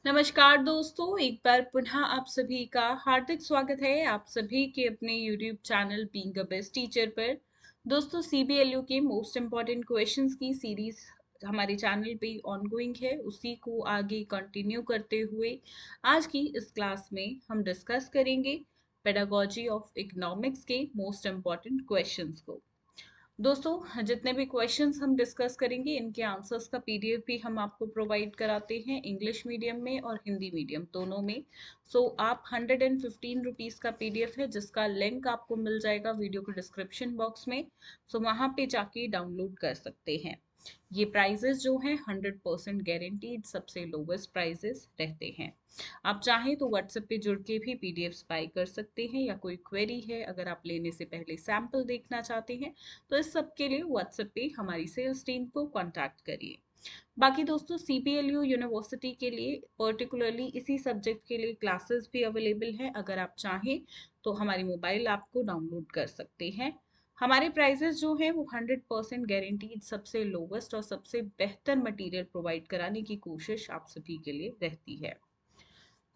नमस्कार दोस्तों, एक बार पुनः आप सभी का हार्दिक स्वागत है आप सभी के अपने YouTube channel being a best teacher पर। दोस्तों, CBLU के मोस्ट इम्पॉर्टेंट क्वेश्चंस की सीरीज हमारे चैनल पे ऑनगोइंग है, उसी को आगे कंटिन्यू करते हुए आज की इस क्लास में हम डिस्कस करेंगे पेडागोजी ऑफ इकोनॉमिक्स के मोस्ट इम्पॉर्टेंट क्वेश्चंस को। दोस्तों, जितने भी क्वेश्चंस हम डिस्कस करेंगे इनके आंसर्स का PDF भी हम आपको प्रोवाइड कराते हैं इंग्लिश मीडियम में और हिंदी मीडियम दोनों में। आप 115 रुपीज़ का PDF है जिसका लिंक आपको मिल जाएगा वीडियो के डिस्क्रिप्शन बॉक्स में। वहाँ पे जाके डाउनलोड कर सकते हैं। ये प्राइजेस जो हैं 100% गारंटीड सबसे लोवेस्ट प्राइजेस रहते हैं। आप चाहें तो व्हाट्सएप पे जुड़ के भी PDFs बाय कर सकते हैं, या कोई क्वेरी है अगर आप लेने से पहले सैंपल देखना चाहते हैं तो इस सब के लिए व्हाट्सएप पे हमारी सेल्स टीम को कांटेक्ट करिए। बाकी दोस्तों, CPLU यूनिवर्सिटी के लिए पर्टिकुलरली इसी सब्जेक्ट के लिए क्लासेस भी अवेलेबल हैं। अगर आप चाहें तो हमारी मोबाइल ऐप को डाउनलोड कर सकते हैं। हमारे प्राइजेस जो हैं वो 100% गारंटीड सबसे लोवेस्ट और सबसे बेहतर मटेरियल प्रोवाइड कराने की कोशिश आप सभी के लिए रहती है।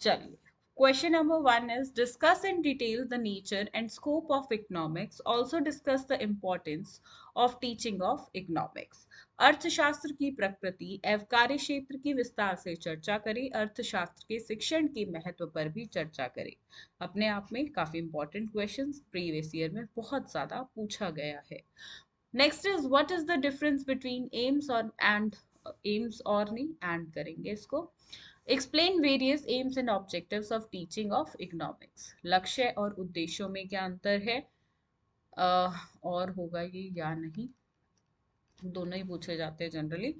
चलिए, question number 1 is discuss in detail the nature and scope of economics. Also discuss the importance of teaching of economics. अर्थशास्त्र की प्रकृति एवं कार्य क्षेत्र की विस्तार से चर्चा करें। अर्थशास्त्र के शिक्षण के महत्व पर भी चर्चा करें। अपने आप में काफी इंपॉर्टेंट क्वेश्चंस प्रीवियस ईयर में बहुत ज्यादा पूछा गया है। Next is what is the difference between AIIMS और एंड एम्स और नहीं एंड करेंगे इसको। Explain various AIIMS and objectives of teaching of economics. लक्ष्य और उद्देश्यों में क्या अंतर है, और होगा ये या नहीं, दोनों ही पूछे जाते हैं जनरली।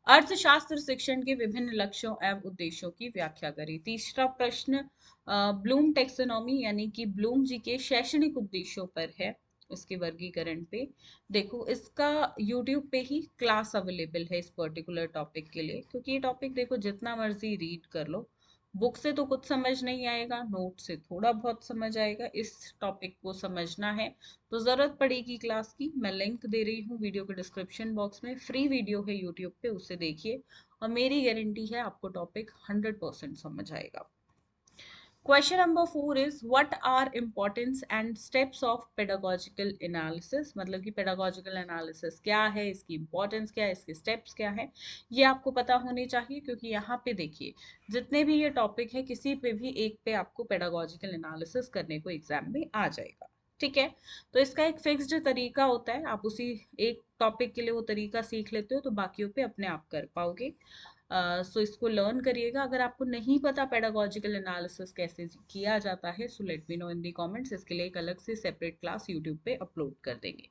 अर्थशास्त्र शिक्षण के विभिन्न लक्ष्यों एवं उद्देश्यों की व्याख्या करें। तीसरा प्रश्न ब्लूम टेक्सोनॉमी यानी कि ब्लूम जी के शैक्षणिक उद्देश्यों पर है, इसके वर्गीकरण पे। देखो, इसका YouTube पे ही क्लास अवेलेबल है इस पर्टिकुलर टॉपिक के लिए, क्योंकि ये टॉपिक देखो जितना मर्जी रीड कर लो, बुक से तो कुछ समझ नहीं आएगा, नोट से थोड़ा बहुत समझ आएगा। इस टॉपिक को समझना है तो ज़रूरत पड़ेगी क्लास की। मैं लिंक दे रही हूँ वीडियो के डिस्क्रिप्शन बॉक्स में, फ्री वीडियो है यूट्यूब पे, उससे देखिए और मेरी गारंटी है आपको टॉपिक 100% समझ आएगा। Question number 4 is what are importance and steps of pedagogical analysis. मतलब कि पेडागोजिकल एनालिसिस क्या है, इसकी इंपॉर्टेंस क्या है, इसके स्टेप्स क्या है, ये आपको पता होने चाहिए। क्योंकि यहाँ पे देखिए, जितने भी ये टॉपिक है किसी पे भी एक पे आपको पेडागोजिकल एनालिसिस करने को एग्जाम में आ जाएगा। ठीक है, तो इसका एक फिक्स्ड तरीका होता है, आप उसी एक टॉपिक के लिए वो तरीका सीख लेते हो तो बाकियों पे अपने आप कर पाओगे। इसको लर्न करिएगा। अगर आपको नहीं पता पेडागोजिकल एनालिसिस कैसे किया जाता है, so let me know in the comments. इसके लिए एक अलग से सेपरेट क्लास यूट्यूब पे अपलोड कर देंगे।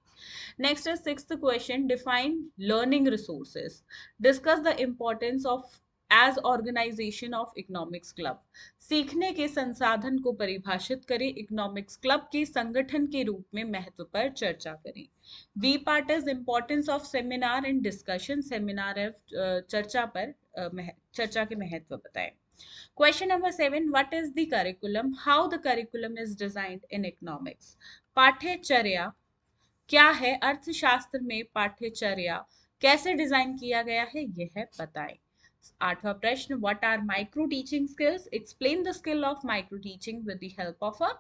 नेक्स्ट है sixth question, define learning resources. Discuss the importance of as organization of economics club. सीखने के संसाधन को परिभाषित करें। इकोनॉमिक्स क्लब के संगठन के रूप में महत्व पर चर्चा करें। B part is importance of seminar and discussion. Seminar चर्चा पर चर्चा के महत्व बताएं। Question number 7, what is the curriculum, how the curriculum is designed in economics. पाठ्यचर्या क्या है, अर्थशास्त्र में पाठ्यचर्या कैसे डिजाइन किया गया है, यह है बताएं। आठवां प्रश्न, what are micro teaching skills, explain the skill of micro teaching with the help of a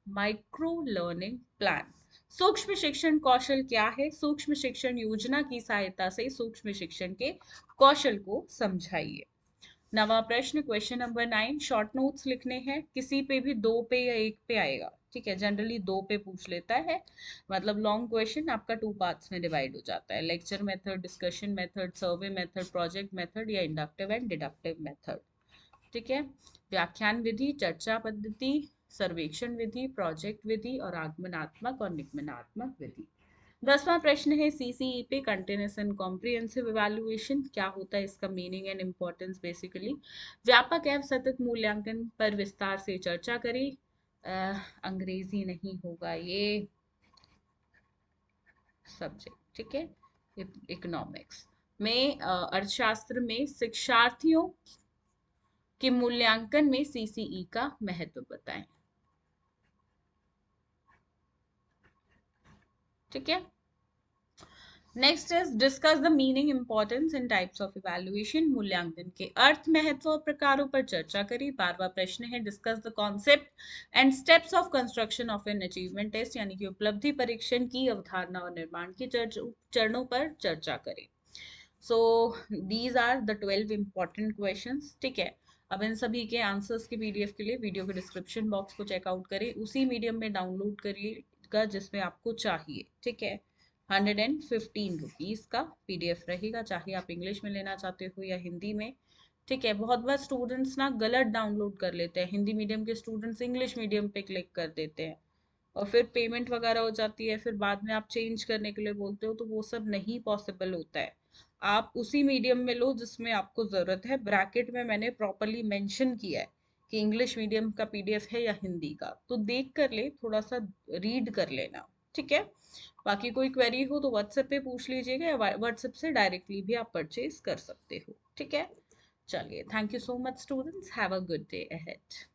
micro learning plan. सूक्ष्म शिक्षण कौशल क्या है, सूक्ष्म शिक्षण योजना की सहायता से सूक्ष्म शिक्षण के कौशल को समझाइए। नवा प्रश्न, क्वेश्चन नंबर 9, शॉर्ट नोट्स लिखने हैं। किसी पे भी दो पे या एक पे आएगा, ठीक है, जनरली दो पे पूछ लेता है। मतलब लॉन्ग क्वेश्चन आपका 2 पार्ट्स में डिवाइड हो जाता है, lecture method, discussion method, survey method, project method या इंडक्टिव एंड डिडक्टिव मेथड। ठीक है, व्याख्यान विधि, चर्चा पद्धति, सर्वेक्षण विधि, प्रोजेक्ट विधि और आगमनात्मक और निगमनात्मक विधि। 10वां प्रश्न है CCE पे, कंटिन्यूस एंड कॉम्प्रिहेंसिव इवैल्यूएशन क्या होता है, इसका मीनिंग एंड इम्पोर्टेंस बेसिकली। व्यापक एवं सतत मूल्यांकन पर विस्तार से चर्चा करें। अंग्रेजी नहीं होगा ये सब्जेक्ट, ठीक है। इकोनॉमिक्स में अर्थशास्त्र में शिक्षार्थियों के मूल्यांकन में CCE का महत्व बताएं। ठीक है, next is discuss the meaning importance and types of evaluation. मूल्यांकन के अर्थ, महत्व और प्रकारों पर चर्चा करें। बारवा प्रश्न है discuss the concept and steps of construction of an achievement test, यानी कि उपलब्धि परीक्षण की अवधारणा और निर्माण के चरणों पर चर्चा करें। So these are the 12 important questions. ठीक है, अब इन सभी के आंसर्स की पीडीएफ के लिए वीडियो के डिस्क्रिप्शन बॉक्स को चेकआउट करें, उसी मीडियम में डाउनलोड करिएगा जिसमें आपको चाहिए। ठीक है, 115 रुपीज का पीडीएफ रहेगा, चाहे आप इंग्लिश में लेना चाहते हो या हिंदी में। ठीक है, बहुत बार स्टूडेंट्स ना गलत डाउनलोड कर लेते हैं, हिंदी मीडियम के स्टूडेंट्स इंग्लिश मीडियम पे क्लिक कर देते हैं और फिर पेमेंट वगैरह हो जाती है, फिर बाद में आप चेंज करने के लिए बोलते हो, तो वो सब नहीं पॉसिबल होता है। आप उसी मीडियम में लो जिसमें आपको ज़रूरत है। ब्रैकेट में मैंने प्रॉपरली मेंशन किया है कि इंग्लिश मीडियम का पीडीएफ है या हिंदी का, तो देख कर ले, थोड़ा सा रीड कर लेना। ठीक है, बाकी कोई क्वेरी हो तो व्हाट्सएप पे पूछ लीजिएगा, या व्हाट्सएप से डायरेक्टली भी आप परचेज कर सकते हो। ठीक है, चलिए, thank you so much students, have a good day ahead.